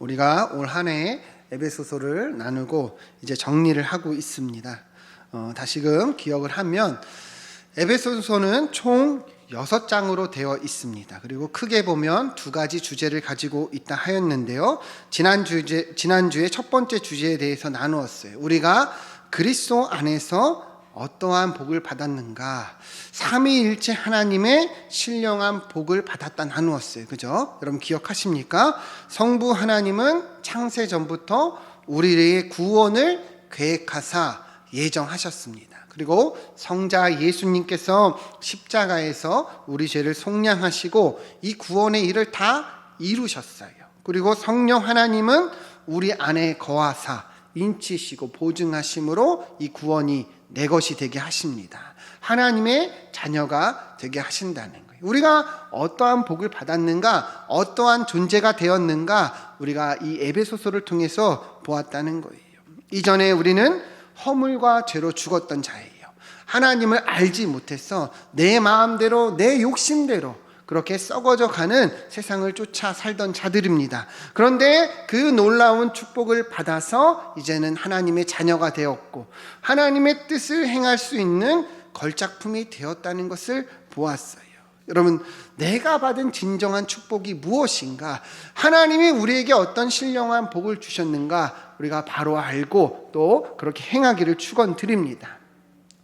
우리가 올 한 해 에베소서를 나누고 이제 정리를 하고 있습니다. 다시금 기억을 하면 에베소서는 총 6장으로 되어 있습니다. 그리고 크게 보면 두 가지 주제를 가지고 있다 하였는데요. 지난주에 첫 번째 주제에 대해서 나누었어요. 우리가 그리스도 안에서 어떠한 복을 받았는가, 삼위일체 하나님의 신령한 복을 받았다 나누었어요. 그죠? 여러분 기억하십니까? 성부 하나님은 창세 전부터 우리의 구원을 계획하사 예정하셨습니다. 그리고 성자 예수님께서 십자가에서 우리 죄를 속량하시고 이 구원의 일을 다 이루셨어요. 그리고 성령 하나님은 우리 안에 거하사 인치시고 보증하심으로 이 구원이 내 것이 되게 하십니다. 하나님의 자녀가 되게 하신다는 거예요. 우리가 어떠한 복을 받았는가, 어떠한 존재가 되었는가, 우리가 이 에베소서를 통해서 보았다는 거예요. 이전에 우리는 허물과 죄로 죽었던 자예요. 하나님을 알지 못해서 내 마음대로, 내 욕심대로 그렇게 썩어져 가는 세상을 쫓아 살던 자들입니다. 그런데 그 놀라운 축복을 받아서 이제는 하나님의 자녀가 되었고 하나님의 뜻을 행할 수 있는 걸작품이 되었다는 것을 보았어요. 여러분, 내가 받은 진정한 축복이 무엇인가? 하나님이 우리에게 어떤 신령한 복을 주셨는가? 우리가 바로 알고 또 그렇게 행하기를 축원드립니다.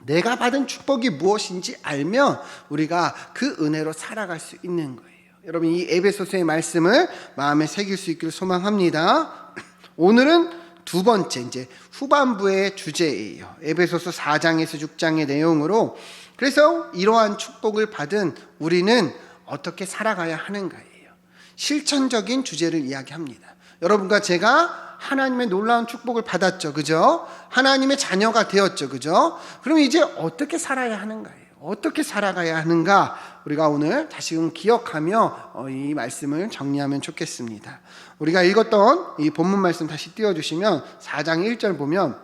내가 받은 축복이 무엇인지 알면 우리가 그 은혜로 살아갈 수 있는 거예요. 여러분, 이 에베소서의 말씀을 마음에 새길 수 있기를 소망합니다. 오늘은 두 번째, 이제 후반부의 주제예요. 에베소서 4장에서 6장의 내용으로, 그래서 이러한 축복을 받은 우리는 어떻게 살아가야 하는가예요. 실천적인 주제를 이야기합니다. 여러분과 제가 하나님의 놀라운 축복을 받았죠. 그죠? 하나님의 자녀가 되었죠. 그죠? 그럼 이제 어떻게 살아야 하는가예요. 어떻게 살아가야 하는가? 우리가 오늘 다시금 기억하며 이 말씀을 정리하면 좋겠습니다. 우리가 읽었던 이 본문 말씀 다시 띄워주시면 4장 1절 보면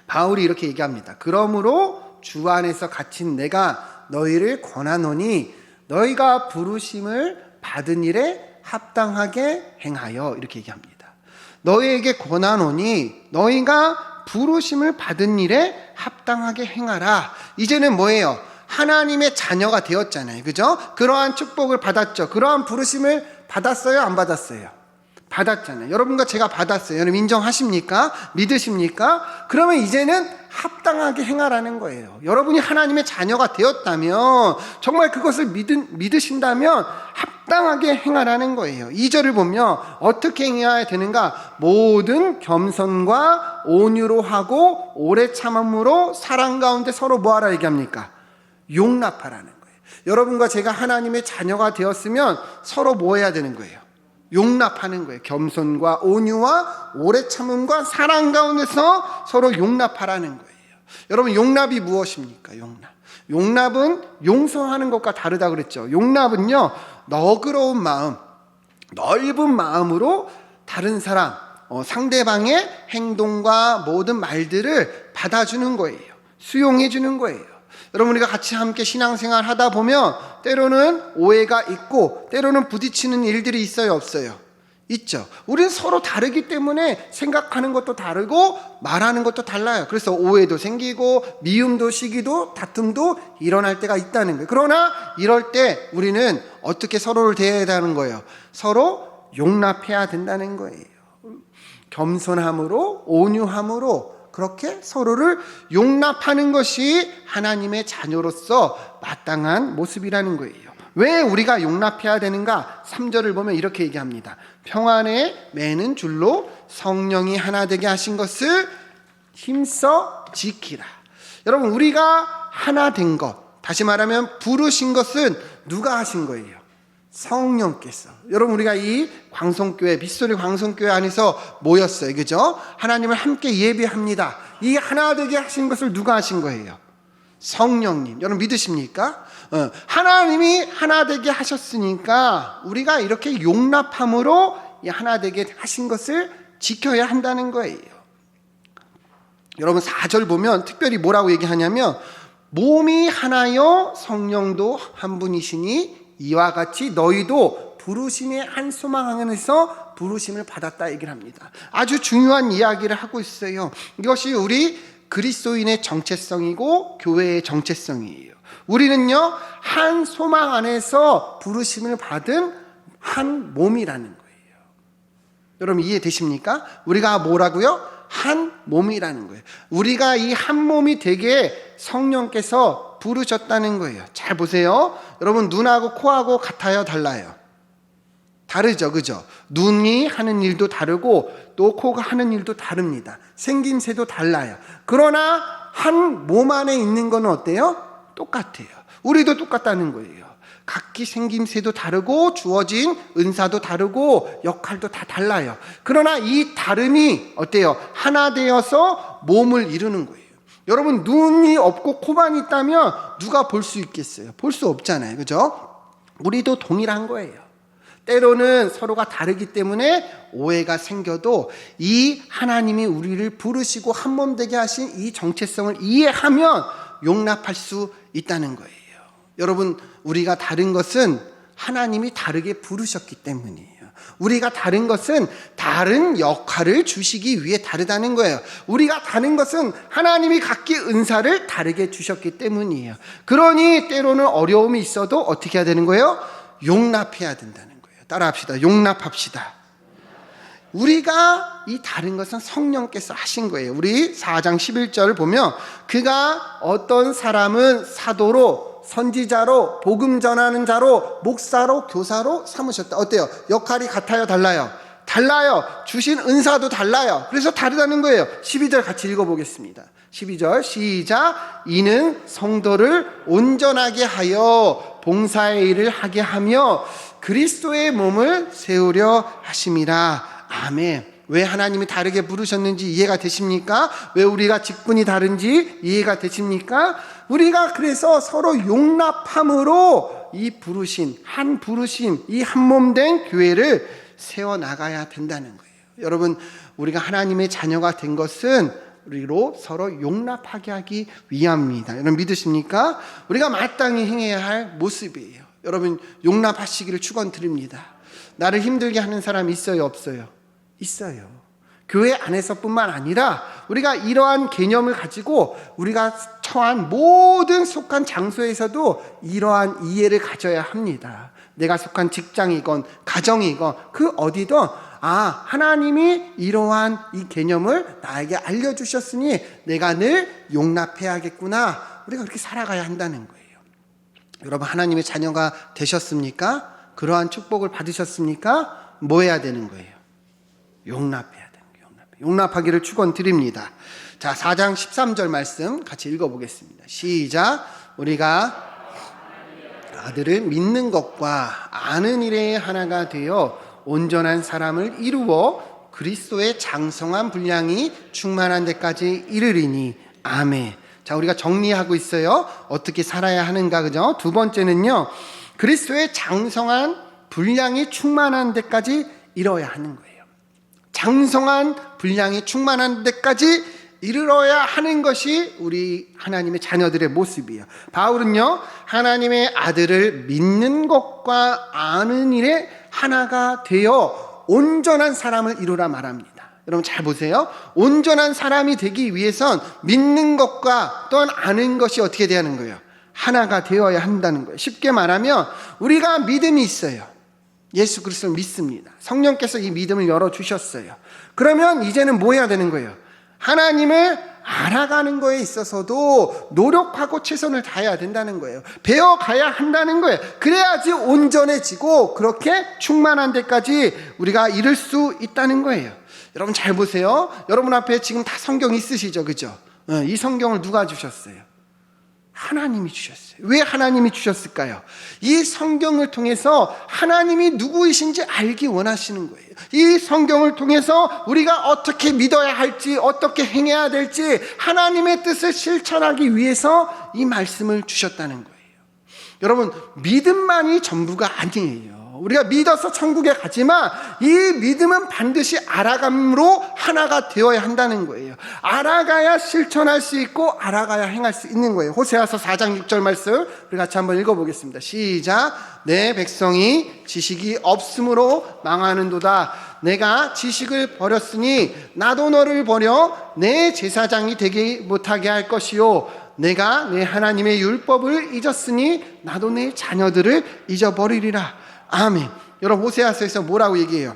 바울이 이렇게 얘기합니다. 그러므로 주 안에서 갇힌 내가 너희를 권하노니 너희가 부르심을 받은 일에 합당하게 행하여, 이렇게 얘기합니다. 너희에게 권하노니 너희가 부르심을 받은 일에 합당하게 행하라. 이제는 뭐예요? 하나님의 자녀가 되었잖아요. 그죠? 그러한 축복을 받았죠. 그러한 부르심을 받았어요? 안 받았어요? 받았잖아요. 여러분과 제가 받았어요. 여러분 인정하십니까? 믿으십니까? 그러면 이제는 합당하게 행하라는 거예요. 여러분이 하나님의 자녀가 되었다면, 정말 그것을 믿으신다면 합당하게 행하라는 거예요. 2절을 보면 어떻게 행해야 되는가? 모든 겸손과 온유로 하고 오래 참음으로 사랑 가운데 서로 뭐하라 얘기합니까? 용납하라는 거예요. 여러분과 제가 하나님의 자녀가 되었으면 서로 뭐 해야 되는 거예요? 용납하는 거예요. 겸손과 온유와 오래 참음과 사랑 가운데서 서로 용납하라는 거예요. 여러분, 용납이 무엇입니까? 용납은 용서하는 것과 다르다 그랬죠. 용납은요, 너그러운 마음, 넓은 마음으로 다른 사람, 상대방의 행동과 모든 말들을 받아주는 거예요. 수용해 주는 거예요. 여러분, 우리가 같이 함께 신앙생활 하다 보면 때로는 오해가 있고 때로는 부딪히는 일들이 있어요, 없어요? 있죠. 우리는 서로 다르기 때문에 생각하는 것도 다르고 말하는 것도 달라요. 그래서 오해도 생기고 미움도 시기도 다툼도 일어날 때가 있다는 거예요. 그러나 이럴 때 우리는 어떻게 서로를 대해야 하는 거예요? 서로 용납해야 된다는 거예요. 겸손함으로, 온유함으로 그렇게 서로를 용납하는 것이 하나님의 자녀로서 마땅한 모습이라는 거예요. 왜 우리가 용납해야 되는가? 3절을 보면 이렇게 얘기합니다. 평안에 매는 줄로 성령이 하나 되게 하신 것을 힘써 지키라. 여러분, 우리가 하나 된 것, 다시 말하면 부르신 것은 누가 하신 거예요? 성령께서. 여러분, 우리가 이 광성교회, 빗소리 광성교회 안에서 모였어요. 그죠? 하나님을 함께 예배합니다. 이 하나 되게 하신 것을 누가 하신 거예요? 성령님. 여러분 믿으십니까? 하나님이 하나 되게 하셨으니까 우리가 이렇게 용납함으로 이 하나 되게 하신 것을 지켜야 한다는 거예요. 여러분 4절 보면 특별히 뭐라고 얘기하냐면 몸이 하나여 성령도 한 분이시니 이와 같이 너희도 부르심의 한 소망 안에서 부르심을 받았다 얘기를 합니다. 아주 중요한 이야기를 하고 있어요. 이것이 우리 그리스도인의 정체성이고 교회의 정체성이에요. 우리는요, 한 소망 안에서 부르심을 받은 한 몸이라는 거예요. 여러분 이해되십니까? 우리가 뭐라고요? 한 몸이라는 거예요. 우리가 이 한 몸이 되게 성령께서 부르셨다는 거예요. 잘 보세요. 여러분 눈하고 코하고 같아요, 달라요? 다르죠, 그죠? 눈이 하는 일도 다르고 또 코가 하는 일도 다릅니다. 생김새도 달라요. 그러나 한 몸 안에 있는 건 어때요? 똑같아요. 우리도 똑같다는 거예요. 각기 생김새도 다르고 주어진 은사도 다르고 역할도 다 달라요. 그러나 이 다름이 어때요? 하나 되어서 몸을 이루는 거예요. 여러분 눈이 없고 코만 있다면 누가 볼 수 있겠어요? 볼 수 없잖아요, 그죠? 우리도 동일한 거예요. 때로는 서로가 다르기 때문에 오해가 생겨도 이 하나님이 우리를 부르시고 한 몸 되게 하신 이 정체성을 이해하면 용납할 수 있다는 거예요. 여러분 우리가 다른 것은 하나님이 다르게 부르셨기 때문이에요. 우리가 다른 것은 다른 역할을 주시기 위해 다르다는 거예요. 우리가 다른 것은 하나님이 각기 은사를 다르게 주셨기 때문이에요. 그러니 때로는 어려움이 있어도 어떻게 해야 되는 거예요? 용납해야 된다는 거예요. 따라합시다. 용납합시다. 우리가 이 다른 것은 성령께서 하신 거예요. 우리 4장 11절을 보면 그가 어떤 사람은 사도로, 선지자로, 복음 전하는 자로, 목사로, 교사로 삼으셨다. 어때요? 역할이 같아요, 달라요? 달라요. 주신 은사도 달라요. 그래서 다르다는 거예요. 12절 같이 읽어보겠습니다. 12절 시작. 이는 성도를 온전하게 하여 봉사의 일을 하게 하며 그리스도의 몸을 세우려 하심이라. 아멘. 왜 하나님이 다르게 부르셨는지 이해가 되십니까? 왜 우리가 직분이 다른지 이해가 되십니까? 우리가 그래서 서로 용납함으로 이 부르심, 한 부르심, 이 한 몸 된 교회를 세워나가야 된다는 거예요. 여러분 우리가 하나님의 자녀가 된 것은 우리로 서로 용납하게 하기 위함입니다. 여러분 믿으십니까? 우리가 마땅히 행해야 할 모습이에요. 여러분 용납하시기를 축원드립니다. 나를 힘들게 하는 사람 있어요, 없어요? 있어요. 교회 안에서뿐만 아니라 우리가 이러한 개념을 가지고 우리가 처한 모든 속한 장소에서도 이러한 이해를 가져야 합니다. 내가 속한 직장이건 가정이건 그 어디든 하나님이 이러한 이 개념을 나에게 알려주셨으니 내가 늘 용납해야겠구나. 우리가 그렇게 살아가야 한다는 거예요. 여러분 하나님의 자녀가 되셨습니까? 그러한 축복을 받으셨습니까? 뭐 해야 되는 거예요? 용납해야 되는 거예요. 용납하기를 축원드립니다. 자, 4장 13절 말씀 같이 읽어보겠습니다. 시작. 우리가 아들을 믿는 것과 아는 일에 하나가 되어 온전한 사람을 이루어 그리스도의 장성한 분량이 충만한 데까지 이르리니. 아멘. 자, 우리가 정리하고 있어요. 어떻게 살아야 하는가, 그죠? 두 번째는요, 그리스도의 장성한 분량이 충만한 데까지 이뤄야 하는 거예요. 장성한 분량이 충만한 데까지 이르러야 하는 것이 우리 하나님의 자녀들의 모습이에요. 바울은요, 하나님의 아들을 믿는 것과 아는 일에 하나가 되어 온전한 사람을 이루라 말합니다. 여러분 잘 보세요. 온전한 사람이 되기 위해선 믿는 것과 또한 아는 것이 어떻게 돼야 하는 거예요? 하나가 되어야 한다는 거예요. 쉽게 말하면 우리가 믿음이 있어요. 예수 그리스도를 믿습니다. 성령께서 이 믿음을 열어주셨어요. 그러면 이제는 뭐 해야 되는 거예요? 하나님을 알아가는 거에 있어서도 노력하고 최선을 다해야 된다는 거예요. 배워가야 한다는 거예요. 그래야지 온전해지고 그렇게 충만한 데까지 우리가 이룰 수 있다는 거예요. 여러분 잘 보세요. 여러분 앞에 지금 다 성경 있으시죠, 그죠? 이 성경을 누가 주셨어요? 하나님이 주셨어요. 왜 하나님이 주셨을까요? 이 성경을 통해서 하나님이 누구이신지 알기 원하시는 거예요. 이 성경을 통해서 우리가 어떻게 믿어야 할지, 어떻게 행해야 될지 하나님의 뜻을 실천하기 위해서 이 말씀을 주셨다는 거예요. 여러분, 믿음만이 전부가 아니에요. 우리가 믿어서 천국에 가지만 이 믿음은 반드시 알아감으로 하나가 되어야 한다는 거예요. 알아가야 실천할 수 있고 알아가야 행할 수 있는 거예요. 호세아서 4장 6절 말씀 우리 같이 한번 읽어보겠습니다. 시작. 내 백성이 지식이 없으므로 망하는도다. 내가 지식을 버렸으니 나도 너를 버려 내 제사장이 되지 못하게 할 것이요, 내가 내 하나님의 율법을 잊었으니 나도 내 자녀들을 잊어버리리라. 아멘. 여러분, 호세아서에서 뭐라고 얘기해요?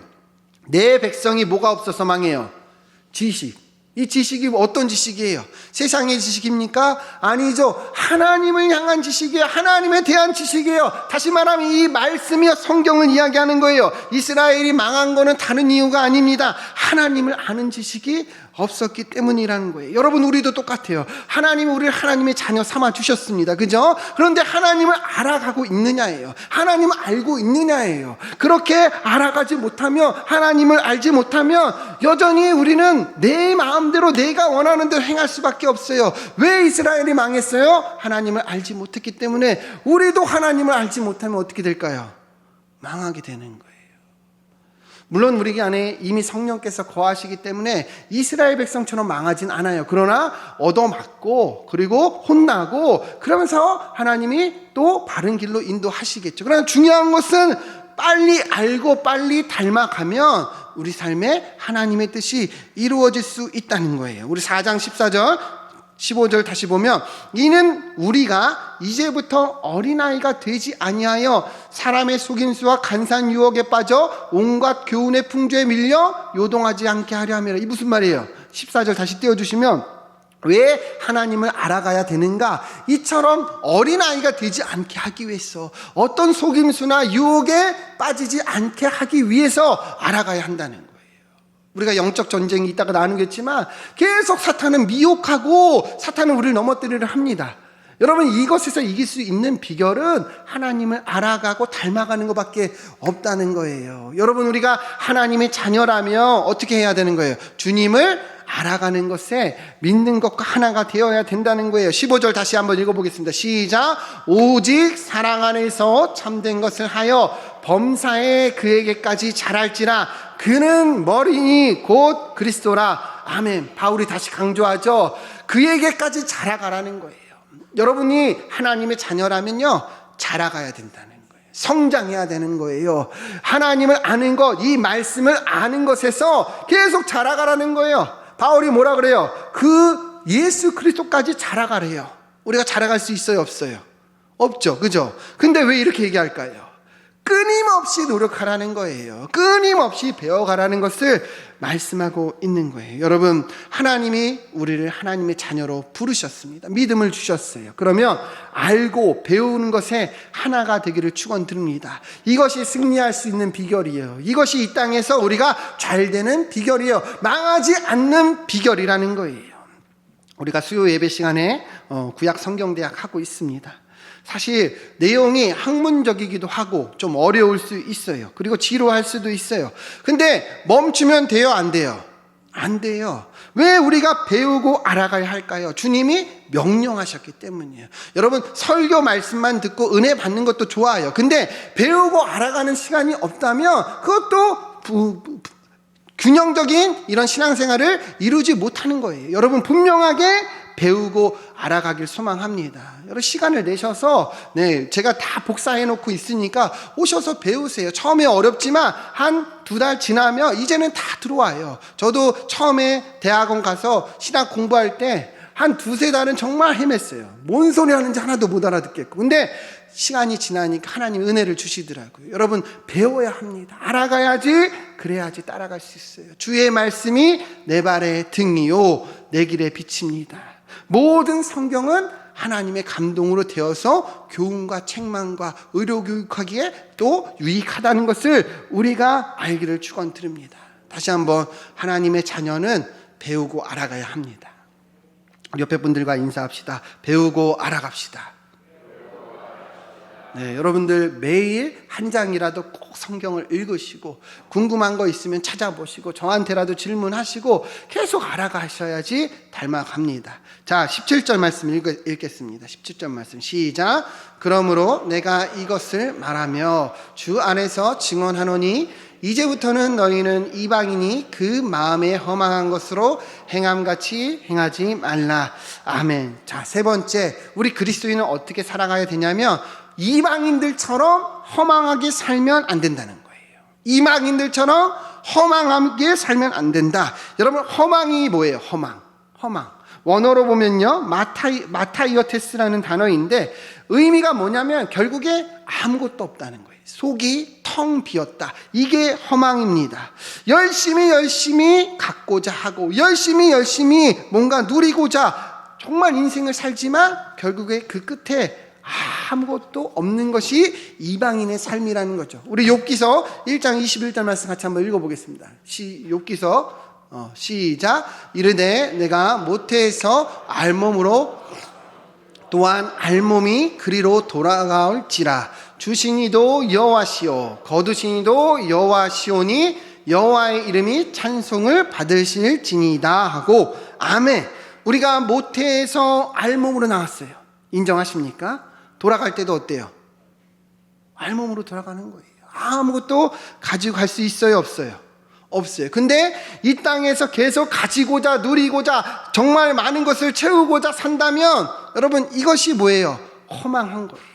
내 백성이 뭐가 없어서 망해요? 지식. 이 지식이 어떤 지식이에요? 세상의 지식입니까? 아니죠. 하나님을 향한 지식이에요. 하나님에 대한 지식이에요. 다시 말하면 이 말씀이 성경을 이야기하는 거예요. 이스라엘이 망한 거는 다른 이유가 아닙니다. 하나님을 아는 지식이 없었기 때문이라는 거예요. 여러분, 우리도 똑같아요. 하나님은 우리를 하나님의 자녀 삼아 주셨습니다. 그죠? 그런데 하나님을 알아가고 있느냐예요. 하나님을 알고 있느냐예요. 그렇게 알아가지 못하면, 하나님을 알지 못하면 여전히 우리는 내 마음대로 내가 원하는 대로 행할 수밖에 없어요. 왜 이스라엘이 망했어요? 하나님을 알지 못했기 때문에. 우리도 하나님을 알지 못하면 어떻게 될까요? 망하게 되는 거예요. 물론 우리 안에 이미 성령께서 거하시기 때문에 이스라엘 백성처럼 망하진 않아요. 그러나 얻어맞고 그리고 혼나고 그러면서 하나님이 또 바른 길로 인도하시겠죠. 그러나 중요한 것은 빨리 알고 빨리 닮아가면 우리 삶에 하나님의 뜻이 이루어질 수 있다는 거예요. 우리 4장 14절 15절 다시 보면, 이는 우리가 이제부터 어린아이가 되지 아니하여 사람의 속임수와 간사한 유혹에 빠져 온갖 교훈의 풍조에 밀려 요동하지 않게 하려 함이라. 이 무슨 말이에요? 14절 다시 띄워주시면, 왜 하나님을 알아가야 되는가? 이처럼 어린아이가 되지 않게 하기 위해서, 어떤 속임수나 유혹에 빠지지 않게 하기 위해서 알아가야 한다는 거예요. 우리가 영적 전쟁이 있다가 나누겠지만 계속 사탄은 미혹하고 사탄은 우리를 넘어뜨리려 합니다. 여러분, 이것에서 이길 수 있는 비결은 하나님을 알아가고 닮아가는 것밖에 없다는 거예요. 여러분, 우리가 하나님의 자녀라면 어떻게 해야 되는 거예요? 주님을 알아가는 것에 믿는 것과 하나가 되어야 된다는 거예요. 15절 다시 한번 읽어보겠습니다. 시작. 오직 사랑 안에서 참된 것을 하여 범사에 그에게까지 자랄지라. 그는 머리니 곧 그리스도라. 아멘. 바울이 다시 강조하죠. 그에게까지 자라가라는 거예요. 여러분이 하나님의 자녀라면요, 자라가야 된다는 거예요. 성장해야 되는 거예요. 하나님을 아는 것, 이 말씀을 아는 것에서 계속 자라가라는 거예요. 바울이 뭐라 그래요? 그 예수 그리스도까지 자라가래요. 우리가 자라갈 수 있어요, 없어요? 없죠, 그죠? 근데 왜 이렇게 얘기할까요? 끊임없이 노력하라는 거예요. 끊임없이 배워가라는 것을 말씀하고 있는 거예요. 여러분, 하나님이 우리를 하나님의 자녀로 부르셨습니다. 믿음을 주셨어요. 그러면 알고 배우는 것에 하나가 되기를 축원드립니다. 이것이 승리할 수 있는 비결이에요. 이것이 이 땅에서 우리가 잘 되는 비결이에요. 망하지 않는 비결이라는 거예요. 우리가 수요 예배 시간에 구약 성경대학 하고 있습니다. 사실 내용이 학문적이기도 하고 좀 어려울 수 있어요. 그리고 지루할 수도 있어요. 근데 멈추면 돼요, 안 돼요? 안 돼요. 왜 우리가 배우고 알아가야 할까요? 주님이 명령하셨기 때문이에요. 여러분, 설교 말씀만 듣고 은혜 받는 것도 좋아요. 근데 배우고 알아가는 시간이 없다면 그것도 균형적인 이런 신앙생활을 이루지 못하는 거예요. 여러분, 분명하게 배우고 알아가길 소망합니다. 여러분, 시간을 내셔서, 제가 다 복사해 놓고 있으니까 오셔서 배우세요. 처음에 어렵지만 한 2달 지나면 이제는 다 들어와요. 저도 처음에 대학원 가서 신학 공부할 때 한 2-3달은 정말 헤맸어요. 뭔 소리 하는지 하나도 못 알아듣겠고. 근데 시간이 지나니까 하나님 은혜를 주시더라고요. 여러분, 배워야 합니다. 알아가야지, 그래야지 따라갈 수 있어요. 주의 말씀이 내 발의 등이요 내 길의 빛입니다. 모든 성경은 하나님의 감동으로 되어서 교훈과 책망과 의료교육하기에 또 유익하다는 것을 우리가 알기를 축원드립니다. 다시 한번, 하나님의 자녀는 배우고 알아가야 합니다. 옆에 분들과 인사합시다. 배우고 알아갑시다. 네, 여러분들 매일 한 장이라도 꼭 성경을 읽으시고 궁금한 거 있으면 찾아보시고 저한테라도 질문하시고 계속 알아가셔야지 닮아갑니다. 자, 17절 말씀 읽겠습니다. 17절 말씀 시작. 그러므로 내가 이것을 말하며 주 안에서 증언하노니 이제부터는 너희는 이방인이 그 마음에 허망한 것으로 행함같이 행하지 말라. 아멘. 자, 세 번째, 우리 그리스도인은 어떻게 살아가야 되냐면 이방인들처럼 허망하게 살면 안 된다는 거예요. 이방인들처럼 허망하게 살면 안 된다. 여러분, 허망이 뭐예요? 허망. 원어로 보면요, 마타이어테스라는 단어인데 의미가 뭐냐면 결국에 아무것도 없다는 거예요. 속이 텅 비었다. 이게 허망입니다. 열심히 갖고자 하고 열심히 뭔가 누리고자 정말 인생을 살지만 결국에 그 끝에 아무것도 없는 것이 이방인의 삶이라는 거죠. 우리 욥기서 1장 21절 말씀 같이 한번 읽어보겠습니다. 욥기서 시작. 이르되 내가 모태에서 알몸으로 또한 알몸이 그리로 돌아가올지라. 주신이도 여호와시오 거두신이도 여호와시오니 여호와의 이름이 찬송을 받으실지니이다 하고 아멘. 우리가 모태에서 알몸으로 나왔어요. 인정하십니까? 돌아갈 때도 어때요? 알몸으로 돌아가는 거예요. 아무것도 가지고 갈 수 있어요? 없어요. 근데 이 땅에서 계속 가지고자 누리고자 정말 많은 것을 채우고자 산다면 여러분 이것이 뭐예요? 허망한 거예요.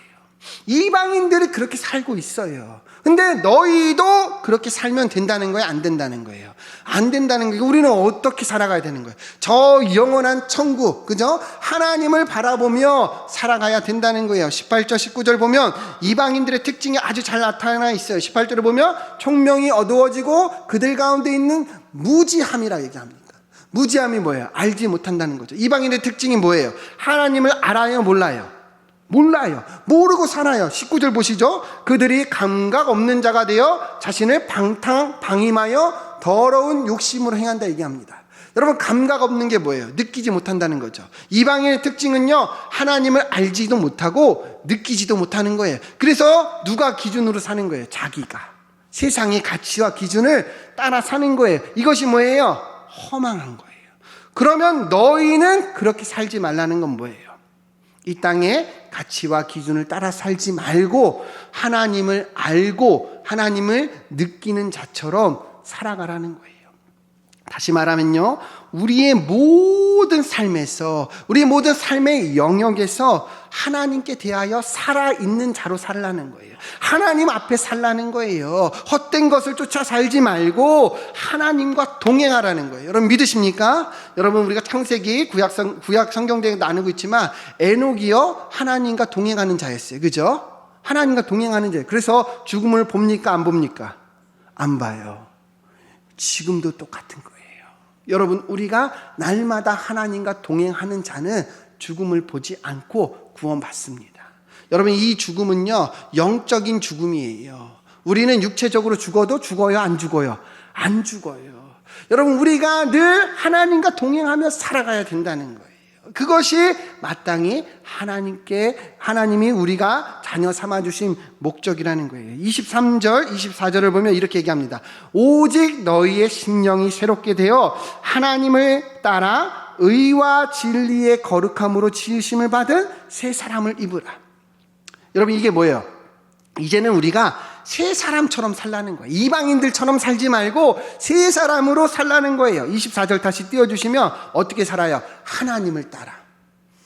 이방인들이 그렇게 살고 있어요. 근데 너희도 그렇게 살면 된다는 거예요? 안 된다는 거예요? 안 된다는 거예요. 우리는 어떻게 살아가야 되는 거예요? 저 영원한 천국, 그죠? 하나님을 바라보며 살아가야 된다는 거예요. 18절 19절 보면 이방인들의 특징이 아주 잘 나타나 있어요. 18절을 보면 총명이 어두워지고 그들 가운데 있는 무지함이라 얘기합니다. 무지함이 뭐예요? 알지 못한다는 거죠. 이방인의 특징이 뭐예요? 하나님을 알아요? 몰라요. 모르고 살아요. 19절 보시죠. 그들이 감각 없는 자가 되어 자신을 방임하여 더러운 욕심으로 행한다 얘기합니다. 여러분, 감각 없는 게 뭐예요? 느끼지 못한다는 거죠. 이방인의 특징은요, 하나님을 알지도 못하고 느끼지도 못하는 거예요. 그래서 누가 기준으로 사는 거예요? 자기가. 세상의 가치와 기준을 따라 사는 거예요. 이것이 뭐예요? 허망한 거예요. 그러면 너희는 그렇게 살지 말라는 건 뭐예요? 이 땅의 가치와 기준을 따라 살지 말고 하나님을 알고 하나님을 느끼는 자처럼 살아가라는 거예요. 다시 말하면요, 우리의 모든 삶에서, 우리의 모든 삶의 영역에서 하나님께 대하여 살아있는 자로 살라는 거예요. 하나님 앞에 살라는 거예요. 헛된 것을 쫓아 살지 말고 하나님과 동행하라는 거예요. 여러분 믿으십니까? 여러분, 우리가 창세기 구약 성경대에 나누고 있지만 에녹이요, 하나님과 동행하는 자였어요. 그죠? 하나님과 동행하는 자예요. 그래서 죽음을 봅니까? 안 봅니까? 안 봐요. 지금도 똑같은 거예요. 여러분, 우리가 날마다 하나님과 동행하는 자는 죽음을 보지 않고 구원받습니다. 여러분, 이 죽음은요, 영적인 죽음이에요. 우리는 육체적으로 죽어도 죽어요? 안 죽어요? 안 죽어요. 여러분, 우리가 늘 하나님과 동행하며 살아가야 된다는 거예요. 그것이 마땅히 하나님이 우리가 자녀 삼아주신 목적이라는 거예요. 23절, 24절을 보면 이렇게 얘기합니다. 오직 너희의 심령이 새롭게 되어 하나님을 따라 의와 진리의 거룩함으로 지으심을 받은 새 사람을 입으라. 여러분, 이게 뭐예요? 이제는 우리가 새 사람처럼 살라는 거예요. 이방인들처럼 살지 말고 새 사람으로 살라는 거예요. 24절 다시 띄워주시면 어떻게 살아요? 하나님을 따라.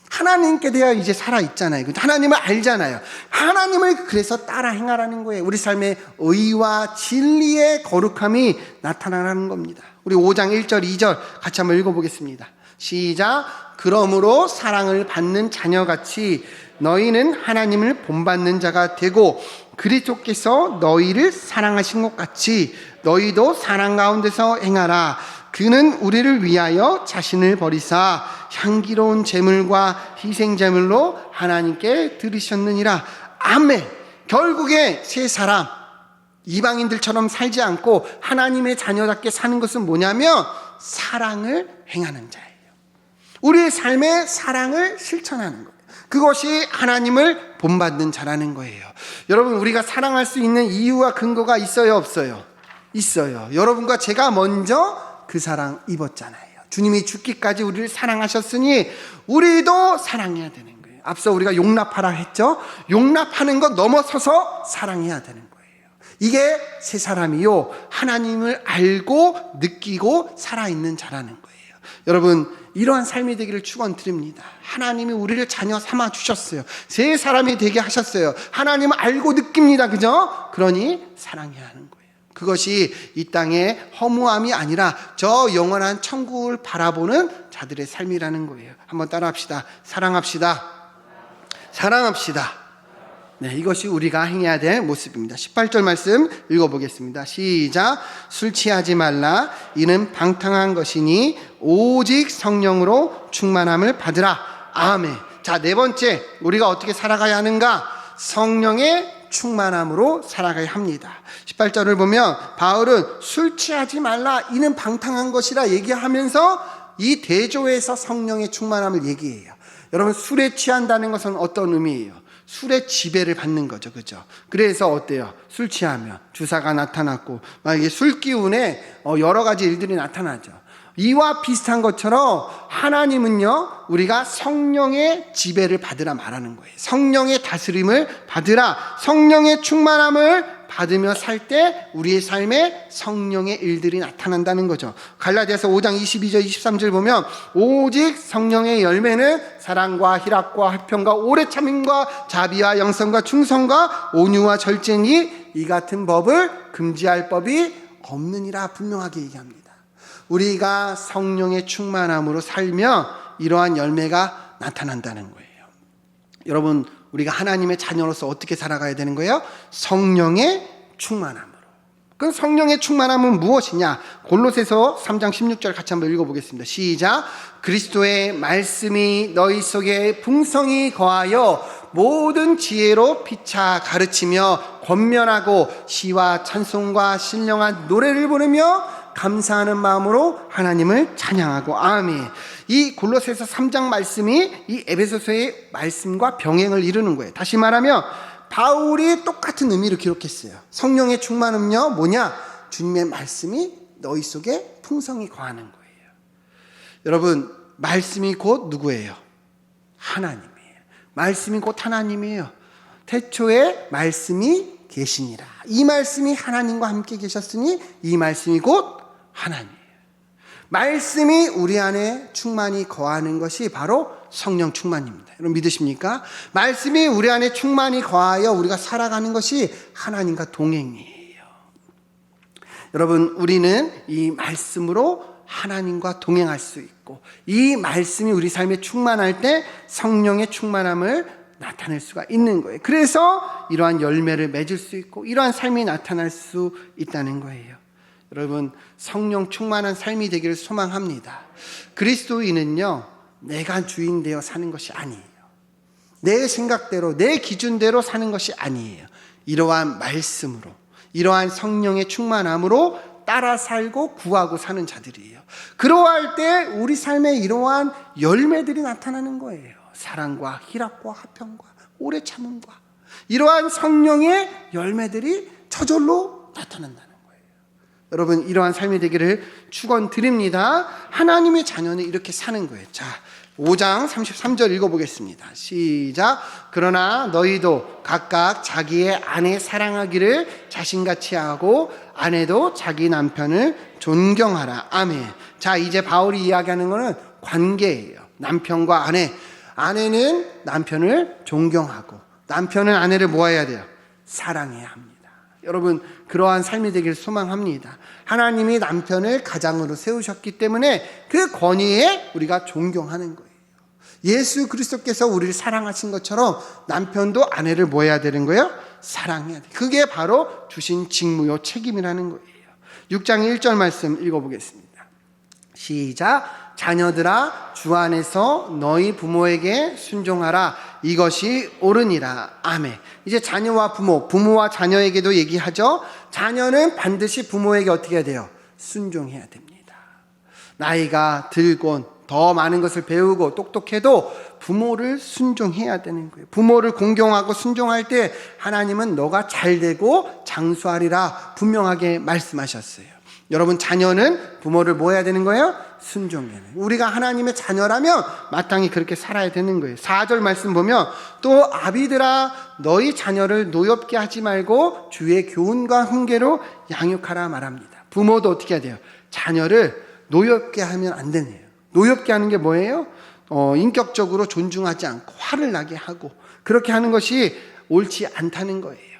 하나님께 대하여 이제 살아있잖아요. 하나님을 알잖아요. 하나님을 그래서 따라 행하라는 거예요. 우리 삶의 의와 진리의 거룩함이 나타나라는 겁니다. 우리 5장 1절 2절 같이 한번 읽어보겠습니다. 시작. 그러므로 사랑을 받는 자녀같이 너희는 하나님을 본받는 자가 되고 그리스도께서 너희를 사랑하신 것 같이 너희도 사랑 가운데서 행하라. 그는 우리를 위하여 자신을 버리사 향기로운 제물과 희생제물로 하나님께 드리셨느니라. 아멘. 결국에 새 사람, 이방인들처럼 살지 않고 하나님의 자녀답게 사는 것은 뭐냐면 사랑을 행하는 자예요. 우리의 삶에 사랑을 실천하는 거예요. 그것이 하나님을 본받는 자라는 거예요. 여러분, 우리가 사랑할 수 있는 이유와 근거가 있어요, 없어요? 있어요. 여러분과 제가 먼저 그 사랑 입었잖아요. 주님이 죽기까지 우리를 사랑하셨으니 우리도 사랑해야 되는 거예요. 앞서 우리가 용납하라 했죠? 용납하는 것 넘어서서 사랑해야 되는 거예요. 이게 새 사람이요, 하나님을 알고 느끼고 살아있는 자라는 거예요. 여러분, 이러한 삶이 되기를 축원드립니다. 하나님이 우리를 자녀 삼아 주셨어요. 새 사람이 되게 하셨어요. 하나님을 알고 느낍니다. 그죠? 그러니 사랑해야 하는 거예요. 그것이 이 땅의 허무함이 아니라 저 영원한 천국을 바라보는 자들의 삶이라는 거예요. 한번 따라합시다. 사랑합시다. 사랑합시다. 네, 이것이 우리가 행해야 될 모습입니다. 18절 말씀 읽어보겠습니다. 시작. 술 취하지 말라. 이는 방탕한 것이니 오직 성령으로 충만함을 받으라. 아멘. 자, 네 번째, 우리가 어떻게 살아가야 하는가? 성령의 충만함으로 살아가야 합니다. 18절을 보면 바울은 술 취하지 말라, 이는 방탕한 것이라 얘기하면서 이 대조에서 성령의 충만함을 얘기해요. 여러분, 술에 취한다는 것은 어떤 의미예요? 술의 지배를 받는 거죠. 그죠? 그래서 어때요? 술 취하면 주사가 나타났고, 이게 술 기운에 여러 가지 일들이 나타나죠. 이와 비슷한 것처럼 하나님은요, 우리가 성령의 지배를 받으라 말하는 거예요. 성령의 다스림을 받으라, 성령의 충만함을 받으며 살 때 우리의 삶에 성령의 일들이 나타난다는 거죠. 갈라디아서 5장 22절 23절 보면 오직 성령의 열매는 사랑과 희락과 화평과 오래 참음과 자비와 영성과 충성과 온유와 절제니 이 같은 법을 금지할 법이 없느니라 분명하게 얘기합니다. 우리가 성령의 충만함으로 살며 이러한 열매가 나타난다는 거예요. 여러분, 우리가 하나님의 자녀로서 어떻게 살아가야 되는 거예요? 성령의 충만함으로. 그 성령의 충만함은 무엇이냐? 골로새서 3장 16절 같이 한번 읽어보겠습니다. 시작. 그리스도의 말씀이 너희 속에 풍성히 거하여 모든 지혜로 피차 가르치며 권면하고 시와 찬송과 신령한 노래를 부르며 감사하는 마음으로 하나님을 찬양하고. 아멘. 이 골로새서 3장 말씀이 이 에베소서의 말씀과 병행을 이루는 거예요. 다시 말하면 바울이 똑같은 의미로 기록했어요. 성령의 충만은요, 뭐냐? 주님의 말씀이 너희 속에 풍성히 거하는 거예요. 여러분, 말씀이 곧 누구예요? 하나님이에요. 말씀이 곧 하나님이에요. 태초에 말씀이 계시니라. 이 말씀이 하나님과 함께 계셨으니 이 말씀이 곧 하나님이에요. 말씀이 우리 안에 충만히 거하는 것이 바로 성령 충만입니다. 여러분, 믿으십니까? 말씀이 우리 안에 충만히 거하여 우리가 살아가는 것이 하나님과 동행이에요. 여러분, 우리는 이 말씀으로 하나님과 동행할 수 있고, 이 말씀이 우리 삶에 충만할 때 성령의 충만함을 나타낼 수가 있는 거예요. 그래서 이러한 열매를 맺을 수 있고 이러한 삶이 나타날 수 있다는 거예요. 여러분, 성령 충만한 삶이 되기를 소망합니다. 그리스도인은요, 내가 주인 되어 사는 것이 아니에요. 내 생각대로, 내 기준대로 사는 것이 아니에요. 이러한 말씀으로, 이러한 성령의 충만함으로 따라 살고 구하고 사는 자들이에요. 그러할 때 우리 삶에 이러한 열매들이 나타나는 거예요. 사랑과 희락과 화평과 오래 참음과 이러한 성령의 열매들이 저절로 나타난다는 거예요. 여러분, 이러한 삶이 되기를 축원드립니다. 하나님의 자녀는 이렇게 사는 거예요. 자, 5장 33절 읽어보겠습니다. 시작. 그러나 너희도 각각 자기의 아내 사랑하기를 자신같이 하고 아내도 자기 남편을 존경하라. 아멘. 자, 이제 바울이 이야기하는 것은 관계예요. 남편과 아내. 아내는 남편을 존경하고 남편은 아내를 뭐 해야 돼요? 사랑해야 합니다. 여러분, 그러한 삶이 되길 소망합니다. 하나님이 남편을 가장으로 세우셨기 때문에 그 권위에 우리가 존경하는 거예요. 예수 그리스도께서 우리를 사랑하신 것처럼 남편도 아내를 뭐 해야 되는 거예요? 사랑해야 돼요. 그게 바로 주신 직무요 책임이라는 거예요. 6장 1절 말씀 읽어보겠습니다. 시작. 자녀들아, 주 안에서 너희 부모에게 순종하라. 이것이 옳으니라. 아멘. 이제 자녀와 부모와 자녀에게도 얘기하죠. 자녀는 반드시 부모에게 어떻게 해야 돼요? 순종해야 됩니다. 나이가 들곤 더 많은 것을 배우고 똑똑해도 부모를 순종해야 되는 거예요. 부모를 공경하고 순종할 때 하나님은 너가 잘되고 장수하리라 분명하게 말씀하셨어요. 여러분, 자녀는 부모를 뭐 해야 되는 거예요? 순종해야 돼요. 우리가 하나님의 자녀라면 마땅히 그렇게 살아야 되는 거예요. 4절 말씀 보면 또 아비들아 너희 자녀를 노엽게 하지 말고 주의 교훈과 훈계로 양육하라 말합니다. 부모도 어떻게 해야 돼요? 자녀를 노엽게 하면 안 되네요. 노엽게 하는 게 뭐예요? 인격적으로 존중하지 않고 화를 나게 하고 그렇게 하는 것이 옳지 않다는 거예요.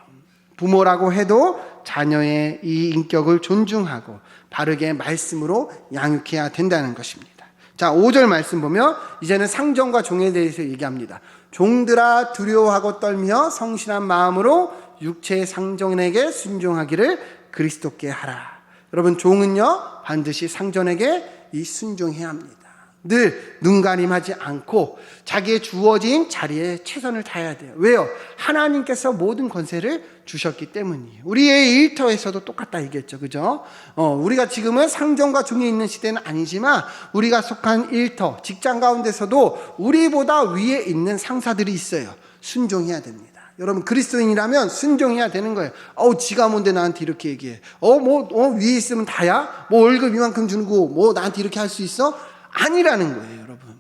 부모라고 해도 자녀의 이 인격을 존중하고 바르게 말씀으로 양육해야 된다는 것입니다. 자, 5절 말씀 보면 이제는 상전과 종에 대해서 얘기합니다. 종들아 두려워하고 떨며 성실한 마음으로 육체의 상전에게 순종하기를 그리스도께 하라. 여러분, 종은요 반드시 상전에게 이 순종해야 합니다. 늘 눈가림하지 않고 자기의 주어진 자리에 최선을 다해야 돼요. 왜요? 하나님께서 모든 권세를 주셨기 때문이에요. 우리의 일터에서도 똑같다 얘기했죠. 그죠? 우리가 지금은 상전과 종이 있는 시대는 아니지만 우리가 속한 일터, 직장 가운데서도 우리보다 위에 있는 상사들이 있어요. 순종해야 됩니다. 여러분, 그리스도인이라면 순종해야 되는 거예요. 지가 뭔데 나한테 이렇게 얘기해. 위에 있으면 다야? 월급 이만큼 주고 나한테 이렇게 할 수 있어? 아니라는 거예요, 여러분.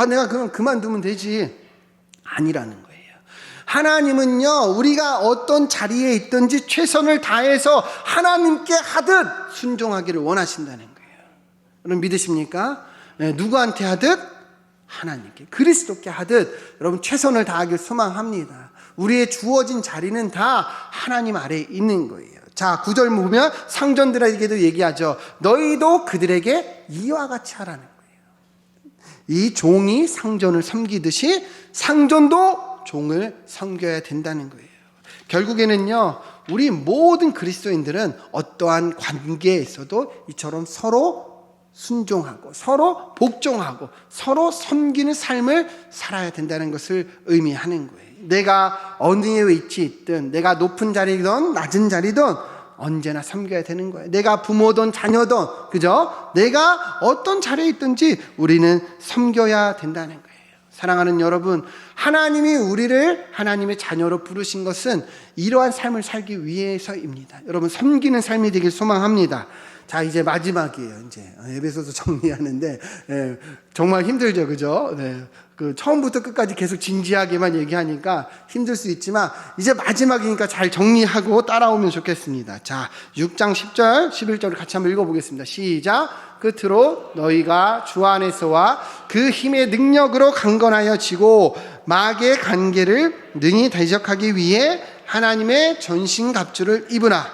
내가 그럼 그만두면 되지. 아니라는 거예요. 하나님은요, 우리가 어떤 자리에 있든지 최선을 다해서 하나님께 하듯 순종하기를 원하신다는 거예요. 여러분, 믿으십니까? 누구한테 하듯? 하나님께, 그리스도께 하듯 여러분 최선을 다하길 소망합니다. 우리의 주어진 자리는 다 하나님 아래에 있는 거예요. 자, 9절 보면 상전들에게도 얘기하죠. 너희도 그들에게 이와 같이 하라는 거예요. 이 종이 상전을 섬기듯이 상전도 종을 섬겨야 된다는 거예요. 결국에는요, 우리 모든 그리스도인들은 어떠한 관계에서도 이처럼 서로 순종하고 서로 복종하고 서로 섬기는 삶을 살아야 된다는 것을 의미하는 거예요. 내가 어느 위치에 있든 내가 높은 자리든 낮은 자리든 언제나 섬겨야 되는 거예요. 내가 부모든 자녀든, 그죠? 내가 어떤 자리에 있든지 우리는 섬겨야 된다는 거예요. 사랑하는 여러분, 하나님이 우리를 하나님의 자녀로 부르신 것은 이러한 삶을 살기 위해서입니다. 여러분, 섬기는 삶이 되길 소망합니다. 자, 이제 마지막이에요. 이제 에베소서 정리하는데 정말 힘들죠, 그죠? 처음부터 끝까지 계속 진지하게만 얘기하니까 힘들 수 있지만 이제 마지막이니까 잘 정리하고 따라오면 좋겠습니다. 자, 6장 10절, 11절을 같이 한번 읽어보겠습니다. 시작. 끝으로 너희가 주 안에서와 그 힘의 능력으로 강건하여 지고 마귀의 관계를 능히 대적하기 위해 하나님의 전신갑주를 입으라.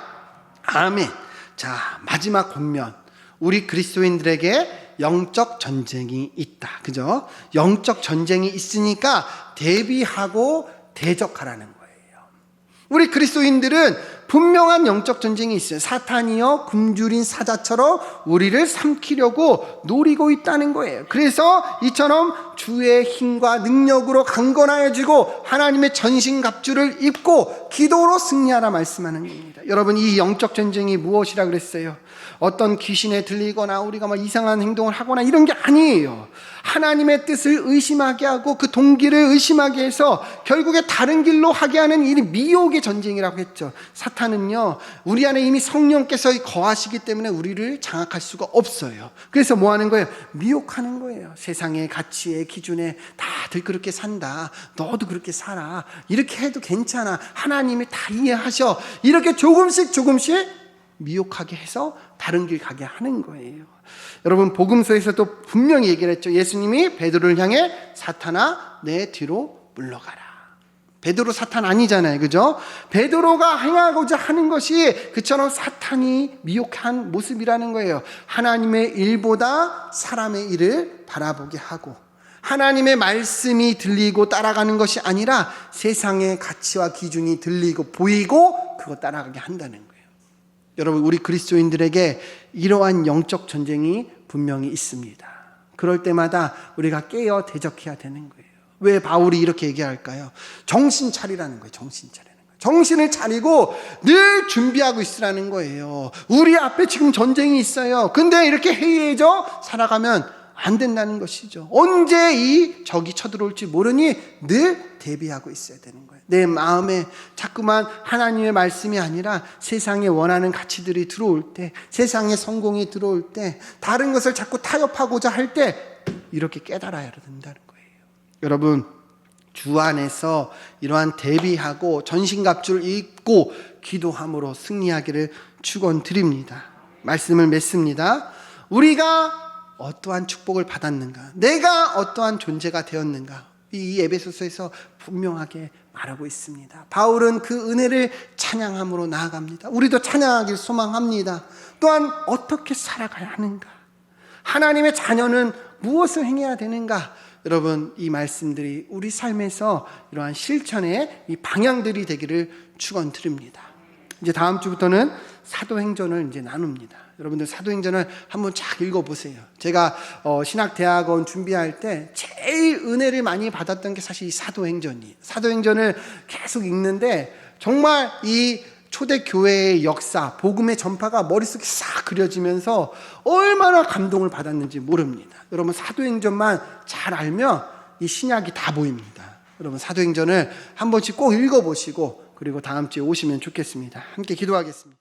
아멘. 자, 마지막 권면. 우리 그리스도인들에게 영적 전쟁이 있다. 그죠? 영적 전쟁이 있으니까 대비하고 대적하라는 거예요. 우리 그리스도인들은 분명한 영적 전쟁이 있어요. 사탄이요 굶주린 사자처럼 우리를 삼키려고 노리고 있다는 거예요. 그래서 이처럼 주의 힘과 능력으로 강건하여지고 하나님의 전신갑주를 입고 기도로 승리하라 말씀하는 겁니다. 여러분, 이 영적 전쟁이 무엇이라 그랬어요? 어떤 귀신에 들리거나 우리가 막 이상한 행동을 하거나 이런 게 아니에요. 하나님의 뜻을 의심하게 하고 그 동기를 의심하게 해서 결국에 다른 길로 하게 하는 이 미혹의 전쟁이라고 했죠. 사탄은요, 우리 안에 이미 성령께서 거하시기 때문에 우리를 장악할 수가 없어요. 그래서 뭐 하는 거예요? 미혹하는 거예요. 세상의 가치에 기준에 다들 그렇게 산다. 너도 그렇게 살아. 이렇게 해도 괜찮아. 하나님이 다 이해하셔. 이렇게 조금씩 미혹하게 해서 다른 길 가게 하는 거예요. 여러분, 복음서에서도 분명히 얘기를 했죠. 예수님이 베드로를 향해 사탄아 내 뒤로 물러가라. 베드로 사탄 아니잖아요, 그죠? 베드로가 행하고자 하는 것이 그처럼 사탄이 미혹한 모습이라는 거예요. 하나님의 일보다 사람의 일을 바라보게 하고 하나님의 말씀이 들리고 따라가는 것이 아니라 세상의 가치와 기준이 들리고 보이고 그거 따라가게 한다는 거예요. 여러분, 우리 그리스도인들에게 이러한 영적 전쟁이 분명히 있습니다. 그럴 때마다 우리가 깨어 대적해야 되는 거예요. 왜 바울이 이렇게 얘기할까요? 정신 차리라는 거예요. 정신을 차리고 늘 준비하고 있으라는 거예요. 우리 앞에 지금 전쟁이 있어요. 근데 이렇게 해이해져 살아가면 안 된다는 것이죠. 언제 이 적이 쳐들어올지 모르니 늘 대비하고 있어야 되는 거예요. 내 마음에 자꾸만 하나님의 말씀이 아니라 세상에 원하는 가치들이 들어올 때, 세상의 성공이 들어올 때, 다른 것을 자꾸 타협하고자 할 때 이렇게 깨달아야 된다는 거예요. 여러분, 주 안에서 이러한 대비하고 전신갑주를 입고 기도함으로 승리하기를 축원드립니다. 말씀을 맺습니다. 우리가 어떠한 축복을 받았는가, 내가 어떠한 존재가 되었는가, 이 에베소서에서 분명하게 말하고 있습니다. 바울은 그 은혜를 찬양함으로 나아갑니다. 우리도 찬양하길 소망합니다. 또한 어떻게 살아가야 하는가, 하나님의 자녀는 무엇을 행해야 되는가. 여러분, 이 말씀들이 우리 삶에서 이러한 실천의 이 방향들이 되기를 축원드립니다. 이제 다음 주부터는 사도행전을 이제 나눕니다. 여러분들 사도행전을 한번 쫙 읽어보세요. 제가 신학대학원 준비할 때 제일 은혜를 많이 받았던 게 사실 이 사도행전이에요. 사도행전을 계속 읽는데 정말 이 초대교회의 역사, 복음의 전파가 머릿속에 싹 그려지면서 얼마나 감동을 받았는지 모릅니다. 여러분, 사도행전만 잘 알면 이 신약이 다 보입니다. 여러분, 사도행전을 한 번씩 꼭 읽어보시고 그리고 다음 주에 오시면 좋겠습니다. 함께 기도하겠습니다.